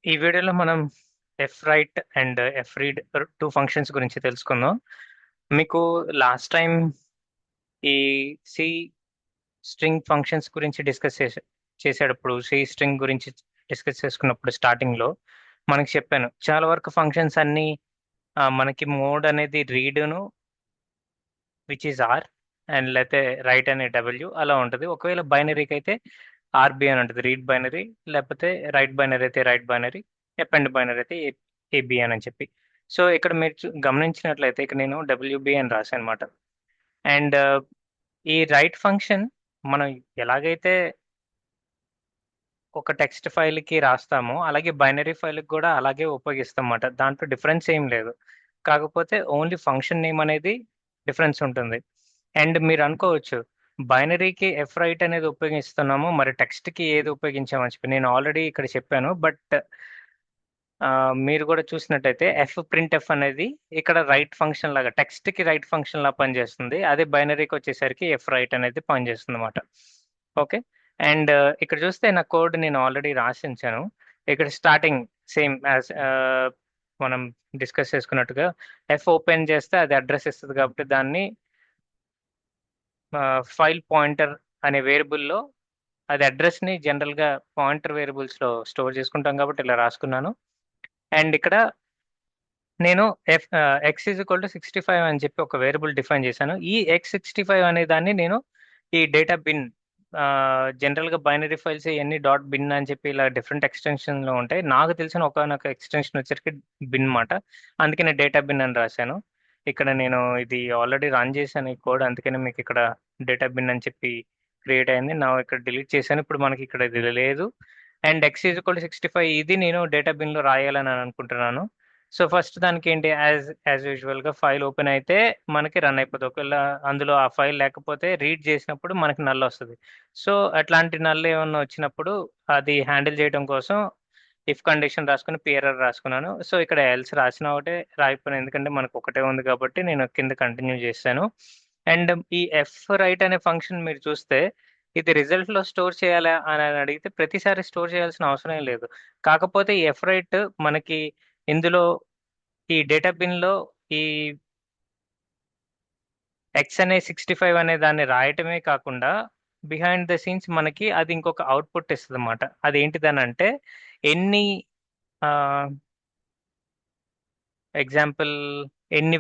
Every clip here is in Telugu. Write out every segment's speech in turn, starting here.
ఈ వీడియోలో మనం రైట్ అండ్ రీడ్ 2 ఫంక్షన్స్ గురించి తెలుసుకుందాం. మీకు లాస్ట్ టైం ఈ సి స్ట్రింగ్ ఫంక్షన్స్ గురించి చేసేటప్పుడు స్ట్రింగ్ గురించి డిస్కస్ చేసుకున్నప్పుడు స్టార్టింగ్‌లో మనకి చెప్పాను. చాలా వరకు ఫంక్షన్స్ అన్నీ మనకి మోడ్ అనేది రీడ్‌ను విచ్ ఈస్ ఆర్ అండ్ లేతే రైట్ అనే డబ్ల్యూ అలా ఉంటది. ఒకవేళ బైనరీకి అయితే ఆర్‌బి అని ఉంటది. రీడ్ బైనరీ లేకపోతే రైట్ బైనరీ అయితే రైట్ బైనరీ, అపెండ్ బైనరీ అయితే ఏబీ అని చెప్పి. సో, ఇక్కడ మీరు గమనించినట్లయితే ఇక్కడ నేను డబ్ల్యూబీ అని రాశానన్నమాట. అండ్ ఈ రైట్ ఫంక్షన్ మనం ఎలాగైతే ఒక టెక్స్ట్ ఫైల్‌కి రాస్తామో, అలాగే బైనరీ ఫైల్‌కి కూడా అలాగే ఉపయోగిస్తామన్నమాట. దాంట్లో డిఫరెన్స్ ఏం లేదు. కాకపోతే ఓన్లీ ఫంక్షన్ నేమ్ అనేది డిఫరెన్స్ ఉంటుంది. అండ్ మీరు అనుకోవచ్చు, బైనరీకి రైట్ అనేది ఉపయోగిస్తున్నాము. మరి టెక్స్ట్‌కి ఏది ఉపయోగించామని చెప్పి. నేను ఆల్రెడీ ఇక్కడ చెప్పాను. బట్ మీరు కూడా చూసినట్టయితే ప్రింట్ఎఫ్ అనేది ఇక్కడ రైట్ ఫంక్షన్ లాగా టెక్స్ట్‌కి రైట్ ఫంక్షన్ లాగా పనిచేస్తుంది. అదే బైనరీకి వచ్చేసరికి రైట్ అనేది పనిచేస్తుందన్నమాట. ఓకే. అండ్ ఇక్కడ చూస్తే నా కోడ్ నేను ఆల్రెడీ రాసుంచాను. ఇక్కడ స్టార్టింగ్ సేమ్ యాస్ మనం డిస్కస్ చేసుకున్నట్టుగా ఓపెన్ చేస్తే అది అడ్రెస్ ఇస్తది కాబట్టి దాన్ని ఫైల్ పాయింటర్ అనే వేరియబుల్‌లో అది అడ్రెస్‌ని జనరల్‌గా పాయింటర్ వేరియబుల్స్‌లో స్టోర్ చేసుకుంటాం కాబట్టి ఇలా రాసుకున్నాను. అండ్ ఇక్కడ నేను ఎక్స్ ఈజ్ ఈక్వల్ టు 65 అని చెప్పి ఒక వేరియబుల్ డిఫైన్ చేశాను. ఈ x65 అనే దాన్ని నేను ఈ డేటా బిన్ జనరల్‌గా బైనరీ ఫైల్స్ ఇయన్నీ డాట్ బిన్ అని చెప్పి ఇలా డిఫరెంట్ ఎక్స్‌టెన్షన్‌లో ఉంటాయి. నాకు తెలిసిన ఒకానొక ఎక్స్‌టెన్షన్ వచ్చరికి బిన్ మాట. అందుకే నేను డేటా బిన్ అని రాశాను. ఇక్కడ నేను ఇది ఆల్రెడీ రన్ చేశాను ఈ కోడ్. అందుకనే మీకు ఇక్కడ డేటా బిన్ అని చెప్పి క్రియేట్ అయింది. నా ఇక్కడ డిలీట్ చేశాను. ఇప్పుడు మనకి ఇక్కడ ఇది లేదు. And x is equal to 65 ఇది నేను డేటా బిన్‌లో రాయాలని అనుకుంటున్నాను. సో, ఫస్ట్ దానికేంటి యాజ్ యూజువల్‌గా ఫైల్ ఓపెన్ అయితే మనకి రన్ అయిపోద్ది. ఒకవేళ అందులో ఆ ఫైల్ లేకపోతే రీడ్ చేసినప్పుడు మనకి నల్ వస్తది. సో, అట్లాంటి నల్ ఏమన్నా వచ్చినప్పుడు అది హ్యాండిల్ చేయడం కోసం ఇఫ్ కండిషన్ రాసుకొని పిఎర్ఆర్ రాసుకున్నాను. సో, ఇక్కడ ఎల్స్ రాసినా ఒకటే, రాయకపోయినా ఎందుకంటే మనకు ఒకటే ఉంది కాబట్టి నేను కింద కంటిన్యూ చేశాను. అండ్ ఈ రైట్ అనే ఫంక్షన్ మీరు చూస్తే ఇది రిజల్ట్‌లో స్టోర్ చేయాలా అని అడిగితే ప్రతిసారి స్టోర్ చేయాల్సిన అవసరం లేదు. కాకపోతే ఈ రైట్ మనకి ఇందులో ఈ డేటా బిన్‌లో ఈ ఎక్స్ అనే 65 అనే దాన్ని రాయటమే కాకుండా, బిహైండ్ ద సీన్స్ మనకి అది ఇంకొక అవుట్‌పుట్ ఇస్తదన్నమాట. అదేంటిదనంటే ఎన్ని ఆహ్, ఎగ్జాంపుల్ ఎన్ని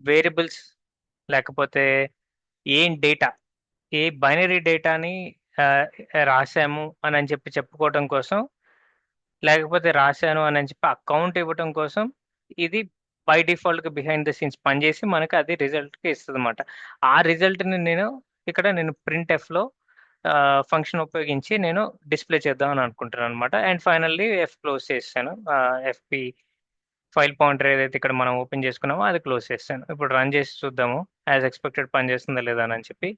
వేరియబుల్స్ లేకపోతే ఏం డేటా, ఏ బైనరీ డేటాని ఆహ్, రాసాము అనని చెప్పి చెప్పుకోవటం కోసం, లేకపోతే రాశాను అనని చెప్పి ఆ కౌంట్ ఇవ్వటం కోసం ఇది బై డిఫాల్ట్‌గా బిహైండ్ ద సీన్స్ పనిచేసి మనకు అది రిజల్ట్‌కి ఇస్తదన్నమాట. ఆ రిజల్ట్‌ని నేను ప్రింట్ఎఫ్‌లో ఫంక్షన్ ఉపయోగించి నేను డిస్‌ప్లే చేద్దామని అనుకుంటున్నానన్నమాట. అండ్ ఫైనల్లీ క్లోజ్ చేసేసాను. ఎఫ్‌పి ఫైల్ పాయింటర్ ఏదైతే ఇక్కడ మనం ఓపెన్ చేసుకున్నామో అది క్లోజ్ చేసేసాను. ఇప్పుడు రన్ చేసి చూద్దాము. యాస్ ఎక్స్‌పెక్టెడ్ పనిచేస్తుందా లేదా అని చెప్పి.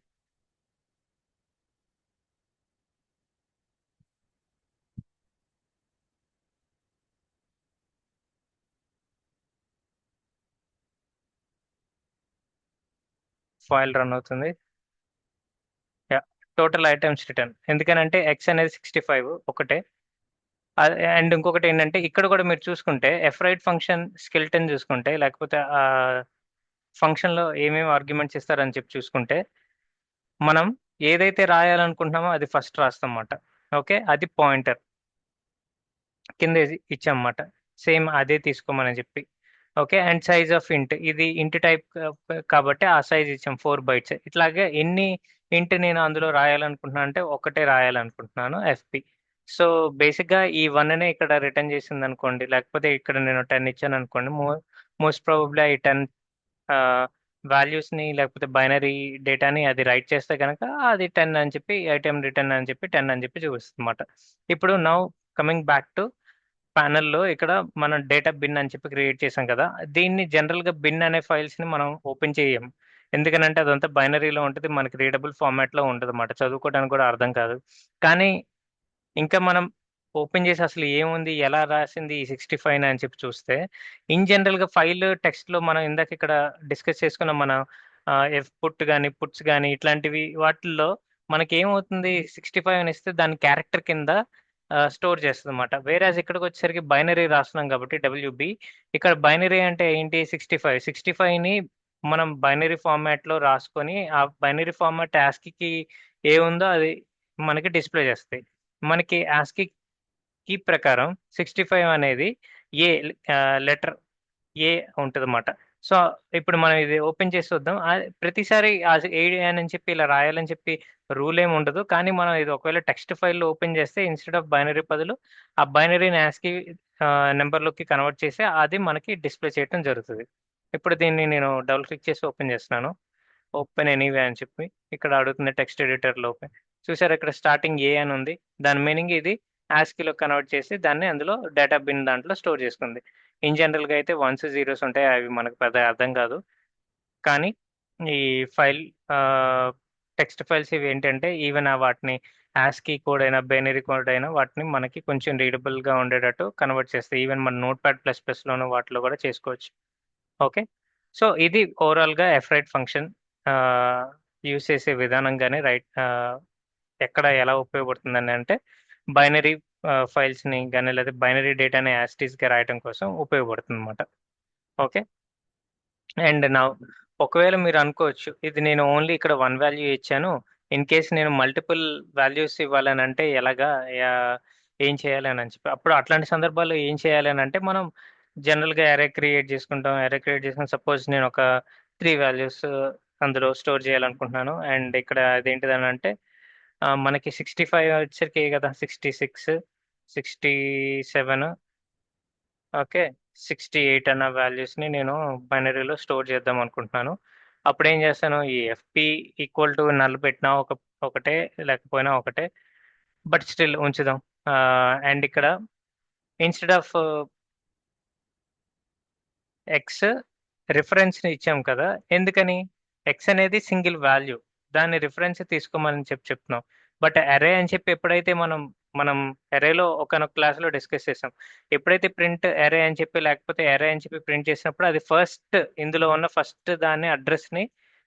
ఫైల్ రన్ అవుతుంది. యాహ్! Total items return. ఎందుకనంటే ఎక్స్ అనేది 65 ఒకటే. అండ్ ఇంకొకటేంటంటే ఇక్కడ కూడా మీరు చూసుకుంటే రైట్ ఫంక్షన్ స్కెలిటన్ చూసుకుంటే లేకపోతే ఫంక్షన్‌లో ఏమేమి ఆర్గ్యుమెంట్స్ ఇస్తారని చెప్పి చూసుకుంటే, మనం ఏదైతే రాయాలనుకుంటున్నామో అది ఫస్ట్ రాస్తాంమాట. ఓకే. అది పాయింటర్. కింద ఇచ్చామన్నమాట. సేమ్ అదే తీసుకోమని చెప్పి. ఓకే. అండ్ సైజ్ ఆఫ్ ఇంట్ ఇది ఇంట్ టైప్ కాబట్టి ఆ సైజ్ ఇచ్చాం 4 బైట్స్. ఇట్లాగే ఎన్ని ఇంట్ నేను అందులో రాయాలనుకుంటున్నాను అంటే ఒకటే రాయాలనుకుంటున్నాను ఎఫ్‌పి. సో, బేసిక్‌గా ఈ 1నే ఇక్కడ రిటర్న్ చేసిందనుకోండి. లేకపోతే ఇక్కడ నేను 10 ఇచ్చాననుకోండి. మోస్ట్ ప్రాబబ్లీ ఈ 10 ఆహ్, వాల్యూస్‌ని లేకపోతే బైనరీ డేటాని అది రైట్ చేస్తే గనక అది 10 అని చెప్పి ఐటెమ్ రిటర్న్ అని చెప్పి 10 అని చెప్పి చూపిస్తుందన్నమాట. ఇప్పుడు నౌ కమింగ్ బ్యాక్ టు ప్యానెల్‌లో ఇక్కడ మనం డేటా బిన్ అని చెప్పి క్రియేట్ చేసాం కదా! దీన్ని జనరల్‌గా బిన్ అనే ఫైల్స్‌ని మనం ఓపెన్ చెయ్యం. ఎందుకనంటే అదంతా బైనరీలో ఉంటది. మనకి రీడబుల్ ఫార్మాట్‌లో ఉంటదన్నమాట. చదువుకోవడానికి కూడా అర్థం కాదు. కానీ ఇంకా మనం ఓపెన్ చేసి అసలు ఏముంది? ఎలా రాసింది ఈ 65 అని చెప్పి చూస్తే, ఇన్ జనరల్‌గా ఫైల్ టెక్స్ట్‌లో మనం ఇందాక ఇక్కడ డిస్కస్ చేసుకున్న మన పుట్స్ గాని ఇట్లాంటివి వాటిల్లో మనకేమవుతుంది 65 అని ఇస్తే దాని క్యారెక్టర్ కింద స్టోర్ చేస్తుంది అనమాట. వేరేజ్ ఇక్కడికి వచ్చేసరికి బైనరీ రాస్తున్నాం కాబట్టి డబ్ల్యూబి, ఇక్కడ బైనరీ అంటే ఏంటి 65ని మనం బైనరీ ఫార్మాట్లో రాసుకొని ఆ బైనరీ ఫార్మాట్ యాస్కీకి ఏ ఉందో అది మనకి డిస్ప్లే చేస్తాయి. మనకి యాస్కీ కీ ప్రకారం 65 అనేది ఏ లెటర్ ఏ ఉంటదన్నమాట. సో, ఇప్పుడు మనం ఇది ఓపెన్ చేసి చూద్దాం. ప్రతిసారి ఏ అని చెప్పి ఇలా రాయాలని చెప్పి రూల్ ఏమి ఉండదు. కానీ మనం ఇది ఒకవేళ టెక్స్ట్ ఫైల్‌లో ఓపెన్ చేస్తే ఇన్‌స్టెడ్ ఆఫ్ బైనరీ బదులు ఆ బైనరీని యాస్కీ నంబర్‌లోకి కన్వర్ట్ చేసి అది మనకి డిస్ప్లే చేయటం జరుగుతది. ఇప్పుడు దీన్ని నేను డబుల్ క్లిక్ చేసి ఓపెన్ చేస్తున్నాను. ఓపెన్ ఎనీవే అని చెప్పి ఇక్కడ అడుగుతుంది టెక్స్ట్ ఎడిటర్‌లో ఓపెన్. చూసారా ఇక్కడ స్టార్టింగ్ ఏ అని ఉంది. దాని మీనింగ్ ఇది యాస్కీలో కన్వర్ట్ చేసి దాన్ని అందులో డేటా బిన్ దాంట్లో స్టోర్ చేసుకుంది. ఇన్ జనరల్‌గా అయితే వన్స్, జీరోస్ ఉంటాయి. అవి మనకు పెద్దగా అర్థం కాదు. కానీ ఈ ఫైల్ టెక్స్ట్ ఫైల్స్ ఇవి ఏంటంటే ఈవెన్ వాటిని యాస్కీ కోడ్ అయినా, బైనరీ కోడ్ అయినా వాటిని మనకి కొంచెం రీడబుల్‌గా ఉండేటట్టు కన్వర్ట్ చేస్తాయి. ఈవెన్ మన నోట్‌ప్యాడ్ ప్లస్ ప్లస్‌లోను వాటిలో కూడా చేసుకోవచ్చు. ఓకే. సో, ఇది ఓవరాల్‌గా ఎఫ్‌రైట్ ఫంక్షన్ యూజ్ చేసే విధానం గాని ఎక్కడ ఎలా ఉపయోగపడుతుందని అంటే బైనరీ ఫైల్స్‌ని గాని లేదా బైనరీ డేటాని యాజ్ ఇట్ ఈస్‌గా రాయటం కోసం ఉపయోగపడుతుందన్నమాట. ఓకే. అండ్ నౌ ఒకవేళ మీరు అనుకోవచ్చు, ఇది నేను ఓన్లీ ఇక్కడ 1 వాల్యూ ఇచ్చాను. ఇన్ కేస్ నేను మల్టిపుల్ వాల్యూస్ ఇవ్వాలనంటే ఎలాగా? యాహ్! ఏం చేయాలి అని చెప్పి. అప్పుడు అట్లాంటి సందర్భాల్లో ఏం చేయాలి అనంటే మనం జనరల్‌గా అర్రే క్రియేట్ చేసుకుంటాం. అర్రే క్రియేట్ చేసుకొని సపోజ్ నేను ఒక 3 వాల్యూస్ అందులో స్టోర్ చేయాలనుకుంటున్నాను. అండ్ ఇక్కడ అదేంటిదనంటే మనకి 65 వచ్చేసరికి కదా! 66, 67 ఓకే. 68 అన్న వాల్యూస్‌ని నేను బైనరీలో స్టోర్ చేద్దాం అనుకుంటున్నాను. అప్పుడేం చేస్తాను, ఈ ఎఫ్‌పి ఈక్వల్ టు నల్ పెట్టినా ఒకటే, లేకపోయినా ఒకటే. బట్ స్టిల్ ఉంచుదాం. అండ్ ఇక్కడ ఇన్‌స్టెడ్ ఆఫ్ ఎక్స్ రిఫరెన్స్‌ని ఇచ్చాం కదా! ఎందుకని? ఎక్స్ అనేది సింగిల్ వాల్యూ. దాన్ని రిఫరెన్స్ తీసుకోమని చెప్తున్నాం. బట్ అర్రే అని చెప్పి ఎప్పుడైతే మనం అర్రేలో ఒకానొక క్లాస్‌లో డిస్కస్ చేసాం. ఎప్పుడైతే ప్రింట్ అర్రే అని చెప్పి లేకపోతే అర్రే అని చెప్పి ప్రింట్ చేసినప్పుడు అది ఇందులో ఉన్న ఫస్ట్ దాని అడ్రెస్‌ని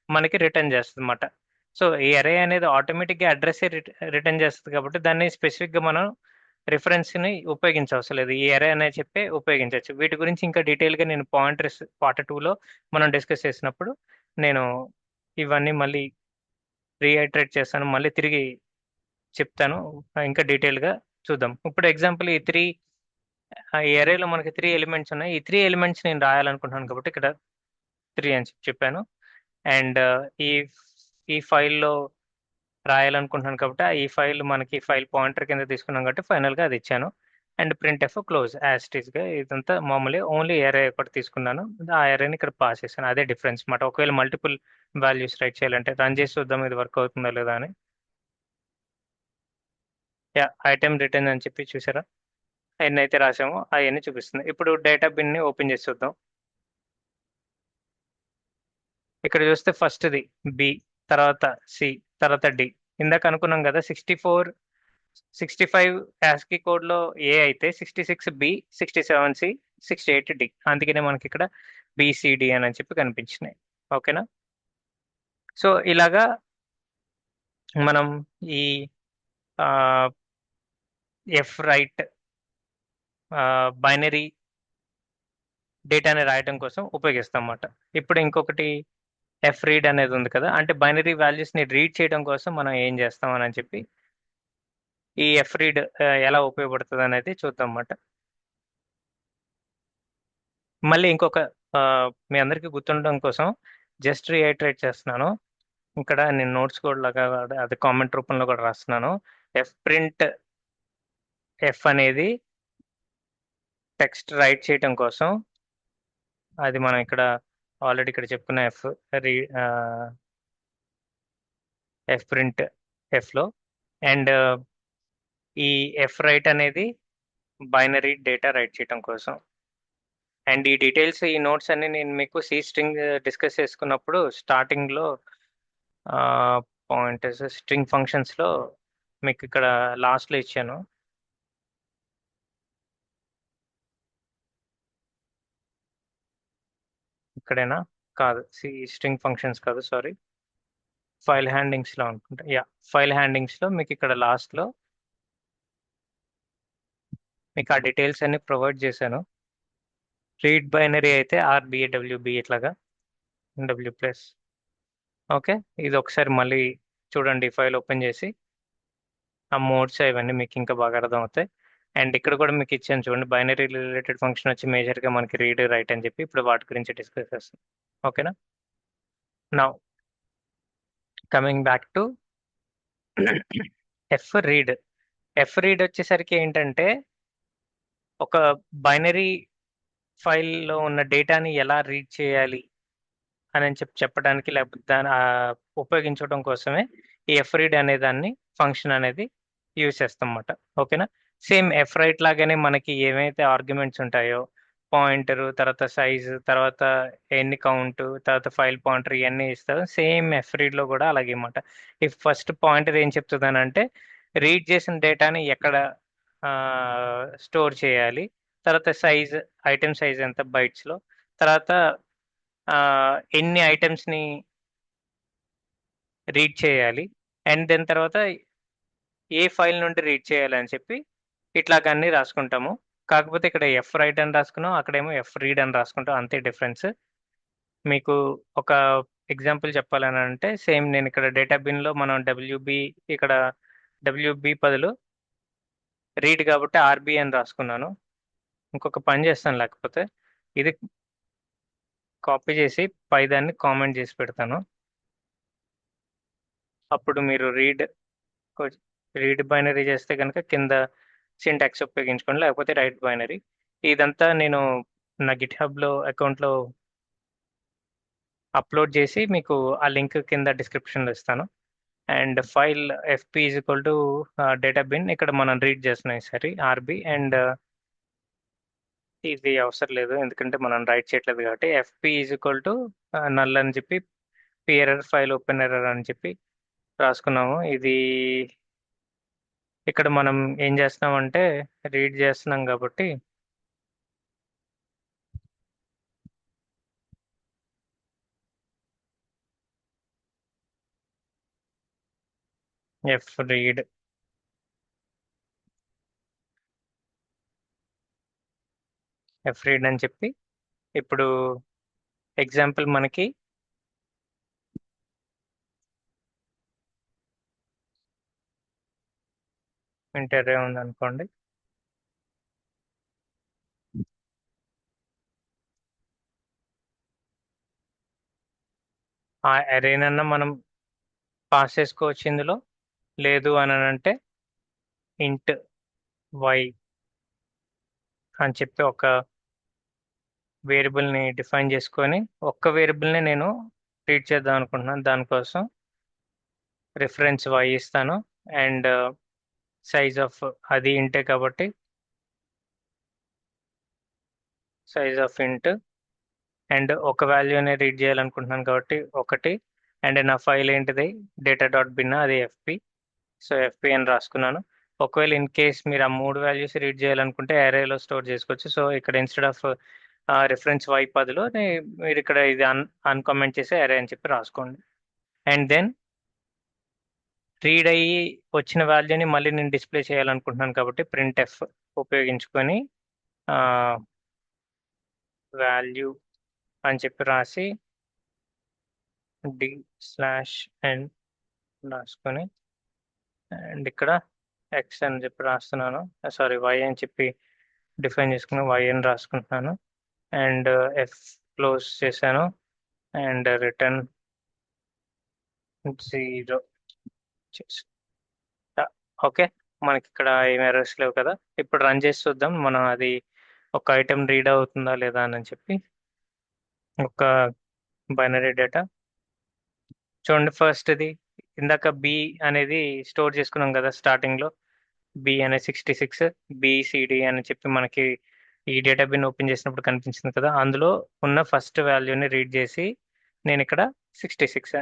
మనకి రిటర్న్ చేస్తదన్నమాట. సో, ఈ అర్రే అనేది ఆటోమేటిక్‌గా అడ్రెస్సే రిటర్న్ చేస్తది కాబట్టి దాన్ని స్పెసిఫిక్‌గా మనం రిఫరెన్స్‌ని ఉపయోగించవసరం లేదు. ఈ అర్రే అనే చెప్పి ఉపయోగించొచ్చు. వీటి గురించి ఇంకా డీటెయిల్‌గా నేను పాయింటర్స్ పార్ట్ 2లో మనం డిస్కస్ చేసినప్పుడు నేను ఇవన్నీ మళ్ళీ రీఐటరేట్ చేస్తాను. మళ్ళీ తిరిగి చెప్తాను. ఇంకా డీటెయిల్‌గా చూద్దాం. ఇప్పుడు ఎగ్జాంపుల్ ఈ అర్రేలో మనకి 3 ఎలిమెంట్స్ ఉన్నాయి. ఈ 3 ఎలిమెంట్స్ నేను రాయాలనుకుంటున్నాను కాబట్టి ఇక్కడ 3 అని చెప్పాను. అండ్ ఈ ఈ ఫైల్‌లో రాయాలనుకుంటున్నాను కాబట్టి, ఈ ఫైల్ మనకి ఫైల్ పాయింటర్ కింద తీసుకున్నాం కాబట్టి ఫైనల్‌గా అది ఇచ్చాను. And printf close as it ఈస్‌గా ఇదంతా మామూలే. ఓన్లీ అర్రే ఒకటి తీసుకున్నాను. ఆ అర్రేని ఇక్కడ పాస్ చేశాను. అదే డిఫరెన్స్ మాట. ఒకవేళ మల్టిపుల్ వాల్యూస్ రైట్ చేయాలంటే రన్ చేసి చూద్దాం ఇది వర్క్ అవుతుందా లేదా అని. యాహ్! ఐటెమ్ రిటర్న్ అని చెప్పి చూసారా? ఎన్నైతే రాసామో అయన్నీ చూపిస్తుంది. ఇప్పుడు డేటా బిన్‌ని ఓపెన్ చేసి చూద్దాం. ఇక్కడ చూస్తే ఫస్ట్‌ది బి, తర్వాత సి, తర్వాత డి. ఇందాక అనుకున్నాం కదా! 65 యాస్కీ కోడ్‌లో ఏ అయితే 66 బి, 67 సి, 68 డి. అందుకనే మనకిక్కడ బీసీడీ అని చెప్పి కనిపించినాయి. ఓకేనా? సో, ఇలాగా మనం ఈ ఆహ్, ఎఫ్ రైట్ బైనరీ డేటాని రాయటం కోసం ఉపయోగిస్తామన్నమాట. ఇప్పుడు ఇంకొకటి ఎఫ్ రీడ్ అనేది ఉంది కదా! అంటే బైనరీ వాల్యూస్‌ని రీడ్ చేయడం కోసం మనం ఏం చేస్తాం అని చెప్పి ఈ ఎఫ్ రీడ్ ఎలా ఉపయోగపడుతదనేది చూద్దామన్నమాట. మళ్ళీ ఇంకొక మీ అందరికి గుర్తుండడం కోసం జస్ట్ రీఐటరేట్ చేస్తున్నాను. ఇక్కడ నేను నోట్స్ కూడా లాగా అది కామెంట్ రూపంలో కూడా రాస్తున్నాను. ఎఫ్ ప్రింట్ ఎఫ్ అనేది టెక్స్ట్ రైట్ చేయటం కోసం అది మనం ఇక్కడ ఆల్రెడీ ఇక్కడ చెప్పుకున్న రీ ఎఫ్ ప్రింట్ ఎఫ్‌లో అండ్ ఈ ఎఫ్ రైట్ అనేది బైనరీ డేటా రైట్ చేయటం కోసం. అండ్ ఈ డీటెయిల్స్, ఈ నోట్స్ అన్నీ నేను మీకు సి స్ట్రింగ్ డిస్కస్ చేసుకున్నప్పుడు స్టార్టింగ్‌లో పాయింటర్స్ స్ట్రింగ్ ఫంక్షన్స్‌లో మీకు ఇక్కడ లాస్ట్‌లో ఇచ్చాను. ఇక్కడేనా? కాదు. స్ట్రింగ్ ఫంక్షన్స్ కాదు సారీ. ఫైల్ హ్యాండింగ్స్‌లో అనుకుంటా. యాహ్! ఫైల్ హ్యాండింగ్స్‌లో మీకు ఇక్కడ లాస్ట్‌లో మీకు ఆ డీటెయిల్స్ అన్ని ప్రొవైడ్ చేశాను. రీడ్ బైనరీ అయితే ఆర్బిఏ డబ్ల్యూబి ఇట్లాగా డబ్ల్యూ ప్లస్. ఓకే, ఇది ఒకసారి మళ్ళీ చూడండి, ఫైల్ ఓపెన్ చేసి ఆ మోడ్స్ ఇవన్నీ మీకు ఇంకా బాగా అర్థం అవుతాయి. అండ్ ఇక్కడ కూడా మీకు ఇచ్చాను చూడండి, బైనరీ రిలేటెడ్ ఫంక్షన్ వచ్చి మేజర్గా మనకి రీడ్ రైట్ అని చెప్పి ఇప్పుడు వాటి గురించి డిస్కస్ చేస్తాం. ఓకేనా? Now coming back to F read. F read వచ్చేసరికి ఏంటంటే ఒక బైనరీ ఫైల్లో ఉన్న డేటాని ఎలా రీడ్ చేయాలి అని చెప్పడానికి, లేకపోతే దాన్ని ఉపయోగించడం కోసమే ఈ ఎఫ్ రీడ్ అనే దాన్ని ఫంక్షన్ అనేది యూజ్ చేస్తాం అన్నమాట. ఓకేనా? సేమ్ ఎఫ్ రైట్ లాగానే మనకి ఏవైతే ఆర్గ్యుమెంట్స్ ఉంటాయో, పాయింటర్, తర్వాత సైజ్, తర్వాత ఎన్ని కౌంట్, తర్వాత ఫైల్ పాయింటర్, ఇవన్నీ ఇస్తారు. సేమ్ ఎఫ్ రీడ్ లో కూడా అలాగే అన్నమాట. ఈ ఫస్ట్ పాయింటర్ ఏం చెప్తుందని అంటే రీడ్ చేసిన డేటాని ఎక్కడ స్టోర్ చేయాలి, తర్వాత సైజ్, ఐటమ్ సైజ్ ఎంత బైట్స్ లో, తర్వాత ఎన్ని ఐటమ్స్ ని రీడ్ చేయాలి, అండ్ దాని తర్వాత ఏ ఫైల్ నుండి రీడ్ చేయాలి అని చెప్పి ఇట్లాగన్నీ రాసుకుంటాము. కాకపోతే ఇక్కడ ఎఫ్ రైట్ అని రాసుకున్నాం, అక్కడేమో ఎఫ్ రీడ్ అని రాసుకుంటాం, అంతే డిఫరెన్స్. మీకు ఒక ఎగ్జాంపుల్ చెప్పాలని అంటే సేమ్ నేను ఇక్కడ డేటా బిన్లో మనం డబ్ల్యూబి, ఇక్కడ డబ్ల్యూబి బదులు రీడ్ కాబట్టి ఆర్బి అని రాసుకున్నాను. ఇంకొక పని చేస్తాను, లేకపోతే ఇది కాపీ చేసి పైదాన్ని కామెంట్ చేసి పెడతాను. అప్పుడు మీరు రీడ్ బైనరీ చేస్తే కనుక కింద సింటాక్స్ ఉపయోగించుకోండి, లేకపోతే రైట్ బైనరీ. ఇదంతా నేను నా గిట్ హబ్లో అకౌంట్లో అప్లోడ్ చేసి మీకు ఆ లింక్ కింద డిస్క్రిప్షన్లో ఇస్తాను. And file FP is equal to data bin, ఇక్కడ మనం రీడ్ చేస్తున్నాం సరే ఆర్బి, అండ్ ఇది అవసరం లేదు ఎందుకంటే మనం రైట్ చేయట్లేదు కాబట్టి FP is equal to null అని చెప్పి P error file open error అని చెప్పి రాసుకున్నాము. ఇది ఇక్కడ మనం ఏం చేస్తున్నామంటే రీడ్ చేస్తున్నాం కాబట్టి ఎఫ్ రీడ్ అని చెప్పి ఇప్పుడు ఎగ్జాంపుల్ మనకి ఇంటర్వ్యూ ఉంది అనుకోండి. ఆ అరేనన్నా మనం పాస్ చేసుకోవచ్చు ఇందులో, లేదు అని అంటే ఇంట్ వై అని చెప్పి ఒక వేరియబుల్ని డిఫైన్ చేసుకొని ఒక్క వేరియబుల్ని నేను రీడ్ చేద్దాం అనుకుంటున్నాను. దానికోసం రిఫరెన్స్ వై ఇస్తాను, అండ్ సైజ్ ఆఫ్ అది ఇంటే కాబట్టి సైజ్ ఆఫ్ ఇంట్, అండ్ ఒక వాల్యూని రీడ్ చేయాలనుకుంటున్నాను కాబట్టి ఒకటి, అండ్ నా ఫైల్ ఏంటిది డేటా డాట్ బిన్, అది ఎఫ్పి. సో ఎఫ్పి అని రాసుకున్నాను. ఒకవేళ ఇన్ కేస్ మీరు ఆ 3 వాల్యూస్ రీడ్ చేయాలనుకుంటే అరేలో స్టోర్ చేసుకోవచ్చు. సో ఇక్కడ ఇన్స్టెడ్ ఆఫ్ రిఫరెన్స్ వై బదులు మీరు ఇక్కడ ఇది అన్కామెంట్ చేసి అరే అని చెప్పి రాసుకోండి. అండ్ దెన్ రీడ్ అయ్యి వచ్చిన వాల్యూని మళ్ళీ నేను డిస్ప్లే చేయాలనుకుంటున్నాను కాబట్టి ప్రింట్ ఎఫ్ ఉపయోగించుకొని వాల్యూ అని చెప్పి రాసి d/n రాసుకొని, అండ్ ఇక్కడ ఎక్స్ అని చెప్పి రాస్తున్నాను, సారీ వై అని చెప్పి డిఫైన్ చేసుకుని వై అని రాసుకుంటున్నాను, అండ్ ఎఫ్ క్లోజ్ చేశాను, అండ్ రిటర్న్ 0 చేసి. ఓకే, మనకి ఇక్కడ ఏం ఎర్రర్స్ లేవు కదా. ఇప్పుడు రన్ చేసి చూద్దాం మనం అది ఒక ఐటెం రీడ్ అవుతుందా లేదా అని చెప్పి. ఒక బైనరీ డేటా చూడండి, ఫస్ట్ ఇది ఇందాక బి అనేది స్టోర్ చేసుకున్నాం కదా స్టార్టింగ్లో, బి అనే 66 బిసిడి అని చెప్పి మనకి ఈ డేటా బిన్ ఓపెన్ చేసినప్పుడు కనిపించింది కదా. అందులో ఉన్న ఫస్ట్ వాల్యూని రీడ్ చేసి నేను ఇక్కడ 66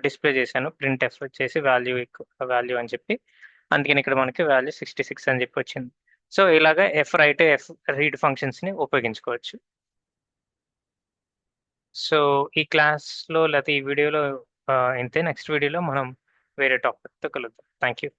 డిస్ప్లే చేశాను, ప్రింట్ ఎఫ్ చేసి వాల్యూ అని చెప్పి. అందుకని ఇక్కడ మనకి వాల్యూ 66 అని చెప్పి వచ్చింది. సో ఇలాగా ఎఫ్ రైట్, ఎఫ్ రీడ్ ఫంక్షన్స్ని ఉపయోగించుకోవచ్చు. సో ఈ క్లాస్లో లేకపోతే ఈ వీడియోలో ఇంతే. నెక్స్ట్ వీడియోలో మనం వేరే టాపిక్తో కలుద్దాం. Thank you.